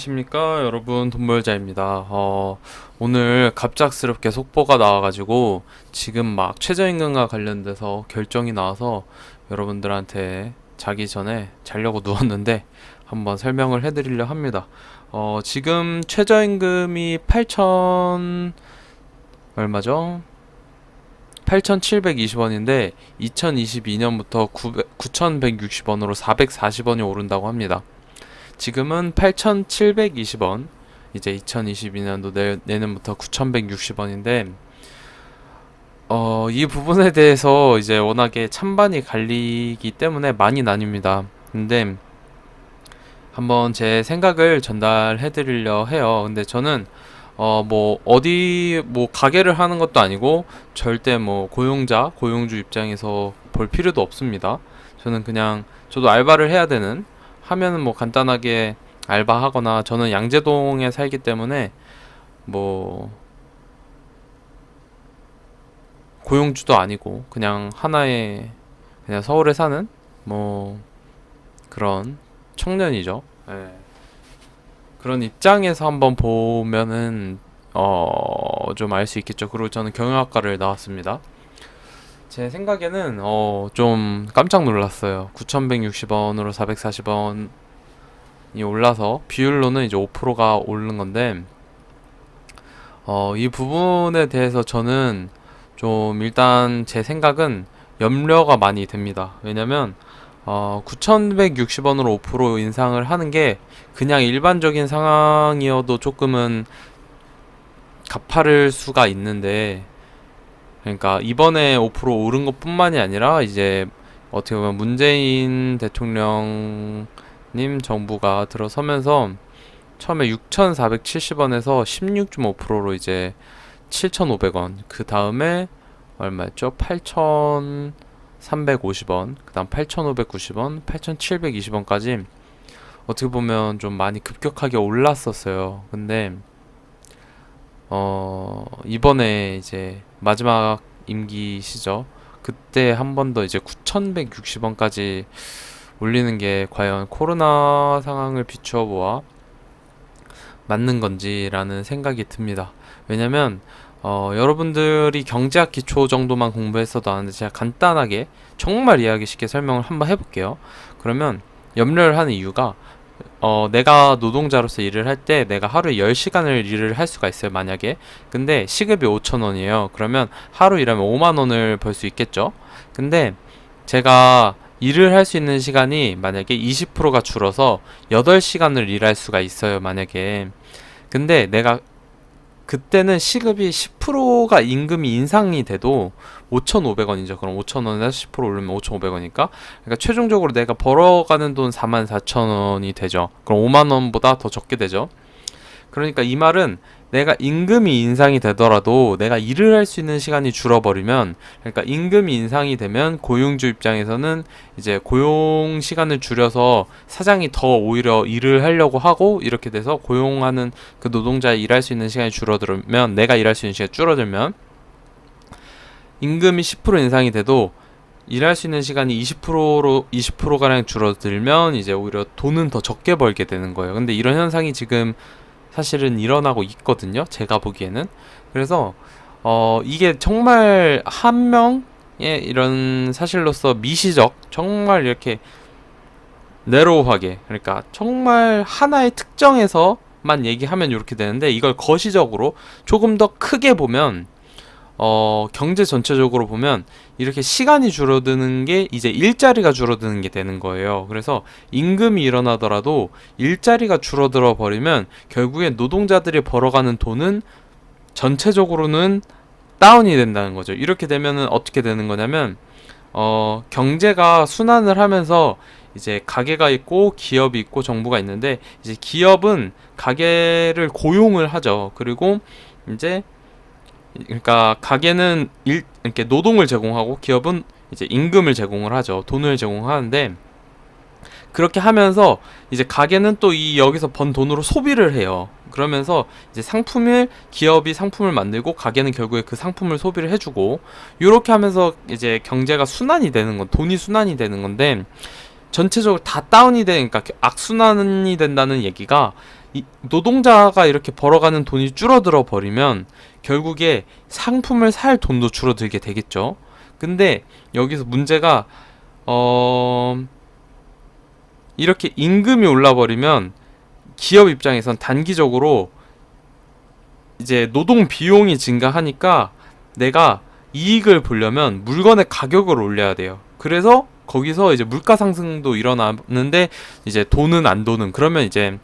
안녕하십니까 여러분, 돈벌자입니다. 오늘 갑작스럽게 속보가 나와가지고 지금 막 최저임금과 관련돼서 결정이 나와서 여러분들한테 자기 전에 자려고 누웠는데 한번 설명을 해드리려 합니다. 지금 최저임금이 8천 얼마죠? 8,720원인데 2022년부터 9,160원으로 440원이 오른다고 합니다. 지금은 8,720원, 이제 2022년도 내년부터 9,160원인데, 이 부분에 대해서 이제 워낙에 찬반이 갈리기 때문에 많이 나뉩니다. 근데 한번 제 생각을 전달해 드리려 해요. 근데 저는 뭐 어디 뭐 가게를 하는 것도 아니고 절대 뭐 고용주 입장에서 볼 필요도 없습니다. 저는 그냥 저도 알바를 해야 되는, 하면은 뭐 간단하게 알바하거나, 저는 양재동에 살기 때문에 뭐 고용주도 아니고 그냥 하나의, 그냥 서울에 사는 뭐 그런 청년이죠. 예. 그런 입장에서 한번 보면은 좀 알 수 있겠죠. 그리고 저는 경영학과를 나왔습니다. 제 생각에는 좀 깜짝 놀랐어요. 9,160원으로 440원이 올라서 비율로는 이제 5%가 오르는 건데, 이 부분에 대해서 저는 좀, 일단 제 생각은 염려가 많이 됩니다. 왜냐면 9,160원으로 5% 인상을 하는 게 그냥 일반적인 상황이어도 조금은 가파를 수가 있는데, 그러니까 이번에 5% 오른 것뿐만이 아니라 이제 어떻게 보면 문재인 대통령님 정부가 들어서면서 처음에 6,470원에서 16.5%로 이제 7,500원, 그 다음에 얼마였죠? 8,350원, 그 다음 8,590원, 8,720원까지 어떻게 보면 좀 많이 급격하게 올랐었어요. 근데 이번에 이제 마지막 임기시죠. 그때 한 번 더 이제 9,160원까지 올리는 게 과연 코로나 상황을 비추어 보아 맞는 건지라는 생각이 듭니다. 왜냐면 여러분들이 경제학 기초 정도만 공부했어도 아는데, 제가 간단하게 정말 이해하기 쉽게 설명을 한번 해볼게요. 그러면 염려를 하는 이유가, 내가 노동자로서 일을 할 때 내가 하루에 10시간을 일을 할 수가 있어요, 만약에. 근데 시급이 5,000원이에요. 그러면 하루 일하면 5만 원을 벌 수 있겠죠? 근데 제가 일을 할 수 있는 시간이 만약에 20%가 줄어서 8시간을 일할 수가 있어요, 만약에. 근데 내가 그때는 시급이 10%가 임금이 인상이 돼도 5,500원이죠. 그럼 5,000원에서 10% 오르면 5,500원이니까. 그러니까 최종적으로 내가 벌어가는 돈 44,000원이 되죠. 그럼 5만 원보다 더 적게 되죠. 그러니까 이 말은 내가 임금이 인상이 되더라도 내가 일을 할 수 있는 시간이 줄어버리면, 그러니까 임금이 인상이 되면 고용주 입장에서는 이제 고용 시간을 줄여서 사장이 더 오히려 일을 하려고 하고, 이렇게 돼서 고용하는 그 노동자의 일할 수 있는 시간이 줄어들면, 내가 일할 수 있는 시간이 줄어들면 임금이 10% 인상이 돼도 일할 수 있는 시간이 20%가량 줄어들면 이제 오히려 돈은 더 적게 벌게 되는 거예요. 근데 이런 현상이 지금 사실은 일어나고 있거든요, 제가 보기에는. 그래서 이게 정말 한 명의 이런 사실로서 미시적, 정말 이렇게 내로우하게, 그러니까 정말 하나의 특정에서만 얘기하면 이렇게 되는데, 이걸 거시적으로 조금 더 크게 보면, 경제 전체적으로 보면 이렇게 시간이 줄어드는 게 이제 일자리가 줄어드는 게 되는 거예요. 그래서 임금이 일어나더라도 일자리가 줄어들어 버리면 결국엔 노동자들이 벌어가는 돈은 전체적으로는 다운이 된다는 거죠. 이렇게 되면은 어떻게 되는 거냐면, 경제가 순환을 하면서 이제 가게가 있고 기업이 있고 정부가 있는데, 이제 기업은 가게를 고용을 하죠. 그리고 이제, 그러니까 가게는 이렇게 노동을 제공하고 기업은 이제 임금을 제공을 하죠. 돈을 제공하는데, 그렇게 하면서 이제 가게는 또 이 여기서 번 돈으로 소비를 해요. 그러면서 이제 기업이 상품을 만들고 가게는 결국에 그 상품을 소비를 해주고, 이렇게 하면서 이제 경제가 순환이 되는 건, 돈이 순환이 되는 건데, 전체적으로 다 다운이 되니까 악순환이 된다는 얘기가, 이 노동자가 이렇게 벌어가는 돈이 줄어들어 버리면 결국에 상품을 살 돈도 줄어들게 되겠죠. 근데 여기서 문제가 어 이렇게 임금이 올라 버리면 기업 입장에선 단기적으로 이제 노동 비용이 증가하니까 내가 이익을 보려면 물건의 가격을 올려야 돼요. 그래서 거기서 이제 물가 상승도 일어나는데 이제 돈은 안 도는, 그러면 이제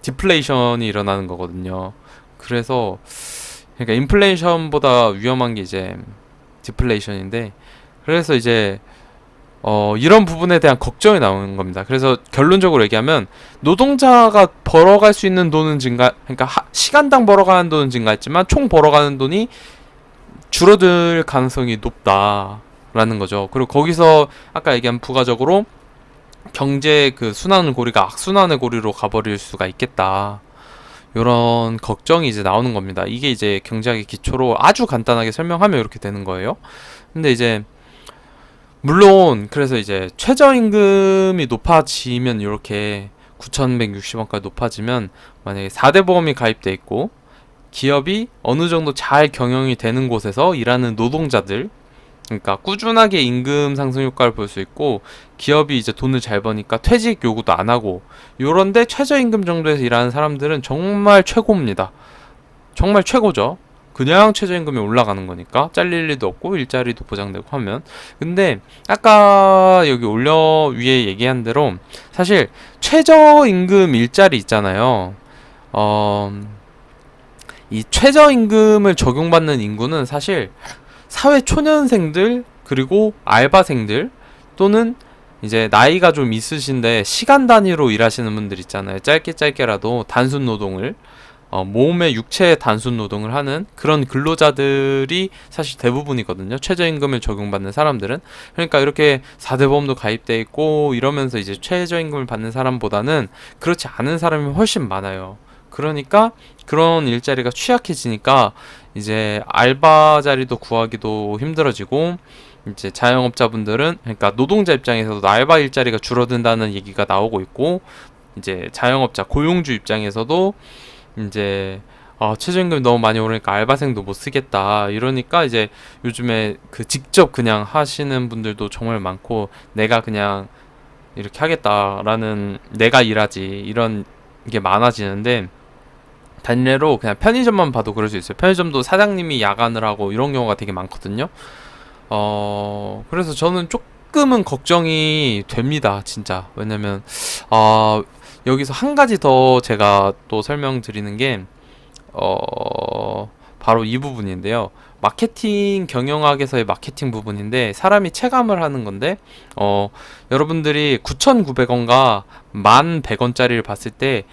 디플레이션이 일어나는 거거든요. 그래서 그러니까 인플레이션보다 위험한 게 이제 디플레이션인데, 그래서 이제 이런 부분에 대한 걱정이 나오는 겁니다. 그래서 결론적으로 얘기하면 노동자가 벌어갈 수 있는 돈은 그러니까 시간당 벌어가는 돈은 증가했지만 총 벌어가는 돈이 줄어들 가능성이 높다라는 거죠. 그리고 거기서 아까 얘기한 부가적으로 경제 그 순환 고리가 악순환의 고리로 가버릴 수가 있겠다. 이런 걱정이 이제 나오는 겁니다. 이게 이제 경제학의 기초로 아주 간단하게 설명하면 이렇게 되는 거예요. 근데 이제 물론 그래서 이제 최저임금이 높아지면 이렇게 9,160원까지 높아지면, 만약에 4대 보험이 가입돼 있고 기업이 어느 정도 잘 경영이 되는 곳에서 일하는 노동자들, 그러니까 꾸준하게 임금 상승 효과를 볼 수 있고 기업이 이제 돈을 잘 버니까 퇴직 요구도 안 하고, 요런데 최저임금 정도에서 일하는 사람들은 정말 최고입니다. 정말 최고죠. 그냥 최저임금이 올라가는 거니까 잘릴 일도 없고 일자리도 보장되고 하면. 근데 아까 여기 위에 얘기한 대로 사실 최저임금 일자리 있잖아요. 이 최저임금을 적용받는 인구는 사실 사회 초년생들, 그리고 알바생들, 또는 이제 나이가 좀 있으신데 시간 단위로 일하시는 분들 있잖아요. 짧게라도 단순 노동을, 몸의 육체 단순 노동을 하는 그런 근로자들이 사실 대부분이거든요. 최저임금을 적용받는 사람들은. 그러니까 이렇게 4대 보험도 가입돼 있고 이러면서 이제 최저임금을 받는 사람보다는 그렇지 않은 사람이 훨씬 많아요. 그러니까 그런 일자리가 취약해지니까 이제 알바 자리도 구하기도 힘들어지고, 이제 자영업자분들은, 그러니까 노동자 입장에서도 알바 일자리가 줄어든다는 얘기가 나오고 있고, 이제 자영업자 고용주 입장에서도 이제 최저임금이 너무 많이 오르니까 알바생도 못 쓰겠다 이러니까 이제 요즘에 그 직접 그냥 하시는 분들도 정말 많고, 내가 그냥 이렇게 하겠다라는, 내가 일하지, 이런 게 많아지는데, 단례로 그냥 편의점만 봐도 그럴 수 있어요. 편의점도 사장님이 야간을 하고 이런 경우가 되게 많거든요. 그래서 저는 조금은 걱정이 됩니다, 진짜. 왜냐면 여기서 한 가지 더 제가 또 설명드리는 게 바로 이 부분인데요. 마케팅 경영학에서의 마케팅 부분인데, 사람이 체감을 하는 건데, 여러분들이 9,900원과 1,100원짜리를 봤을 때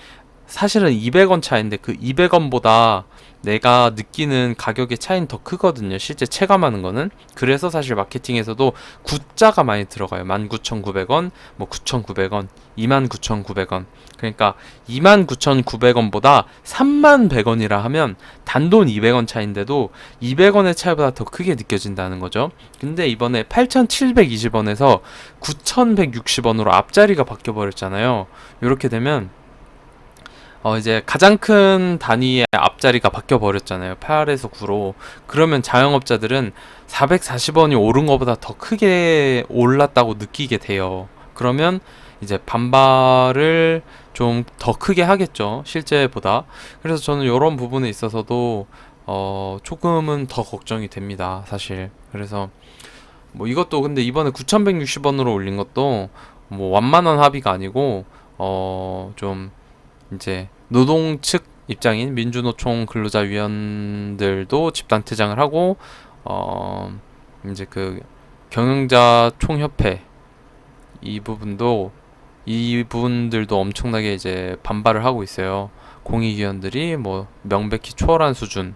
사실은 200원 차이인데 그 200원보다 내가 느끼는 가격의 차이는 더 크거든요. 실제 체감하는 거는. 그래서 사실 마케팅에서도 구자가 많이 들어가요. 19,900원, 뭐 9,900원, 29,900원. 그러니까 29,900원보다 3,100원이라 하면 단돈 200원 차인데도 200원의 차이보다 더 크게 느껴진다는 거죠. 근데 이번에 8,720원에서 9,160원으로 앞자리가 바뀌어 버렸잖아요. 이렇게 되면 이제 가장 큰 단위의 앞자리가 바뀌어 버렸잖아요. 8에서 9로. 그러면 자영업자들은 440원이 오른 것보다 더 크게 올랐다고 느끼게 돼요. 그러면 이제 반발을 좀 더 크게 하겠죠, 실제보다. 그래서 저는 이런 부분에 있어서도 조금은 더 걱정이 됩니다, 사실. 그래서 뭐 이것도 근데 이번에 9,160원으로 올린 것도 뭐 완만한 합의가 아니고 좀 이제 노동 측 입장인 민주노총 근로자위원들도 집단 퇴장을 하고, 이제 그 경영자 총협회 이분들도 엄청나게 이제 반발을 하고 있어요. 공익위원들이 뭐 명백히 초월한 수준.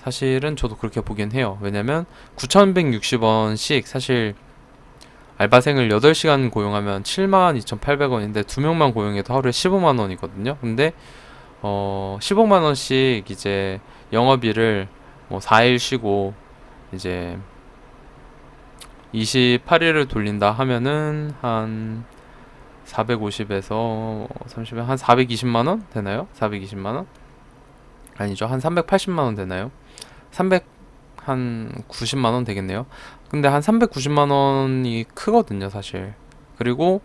사실은 저도 그렇게 보긴 해요. 왜냐면 9,160원씩 사실 알바생을 8시간 고용하면 72,800원인데 2명만 고용해도 하루에 15만원이거든요. 근데 15만원씩 이제 영업일을 뭐 4일 쉬고 이제 28일을 돌린다 하면은 한 450에서 30에 한 420만 원 되나요? 420만 원? 아니죠. 한 380만 원 되나요? 300 한 90만 원 되겠네요. 근데 한 390만 원이 크거든요, 사실. 그리고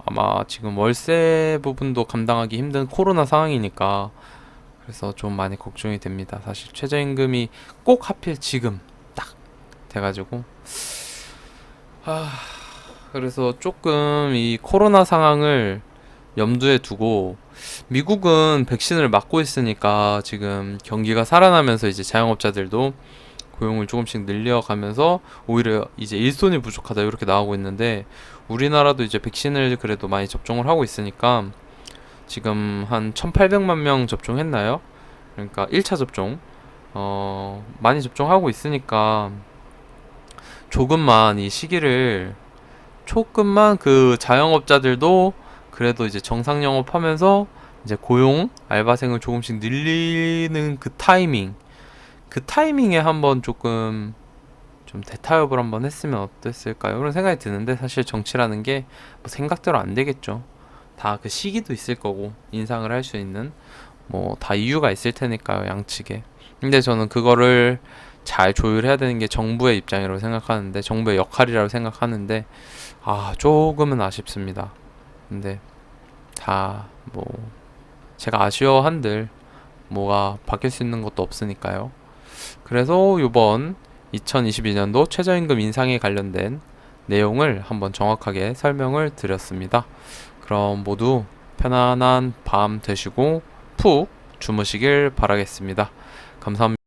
아마 지금 월세 부분도 감당하기 힘든 코로나 상황이니까 그래서 좀 많이 걱정이 됩니다. 사실 최저임금이 꼭 하필 지금 딱 돼가지고 그래서 조금 이 코로나 상황을 염두에 두고 미국은 백신을 맞고 있으니까 지금 경기가 살아나면서 이제 자영업자들도 고용을 조금씩 늘려가면서 오히려 이제 일손이 부족하다 이렇게 나오고 있는데 우리나라도 이제 백신을 그래도 많이 접종을 하고 있으니까 지금 한 1800만 명 접종했나요? 그러니까 1차 접종 많이 접종하고 있으니까 조금만 이 시기를 조금만 그 자영업자들도 그래도 이제 정상 영업하면서 이제 고용 알바생을 조금씩 늘리는 그 타이밍에 한번 조금 좀 대타협을 한번 했으면 어땠을까요? 그런 생각이 드는데 사실 정치라는 게 뭐 생각대로 안 되겠죠. 다 그 시기도 있을 거고 인상을 할 수 있는 뭐 다 이유가 있을 테니까요, 양측에. 근데 저는 그거를 잘 조율해야 되는 게 정부의 입장이라고 생각하는데 정부의 역할이라고 생각하는데 조금은 아쉽습니다. 근데 다 뭐 제가 아쉬워한들 뭐가 바뀔 수 있는 것도 없으니까요. 그래서 요번 2022년도 최저임금 인상에 관련된 내용을 한번 정확하게 설명을 드렸습니다. 그럼 모두 편안한 밤 되시고 푹 주무시길 바라겠습니다. 감사합니다.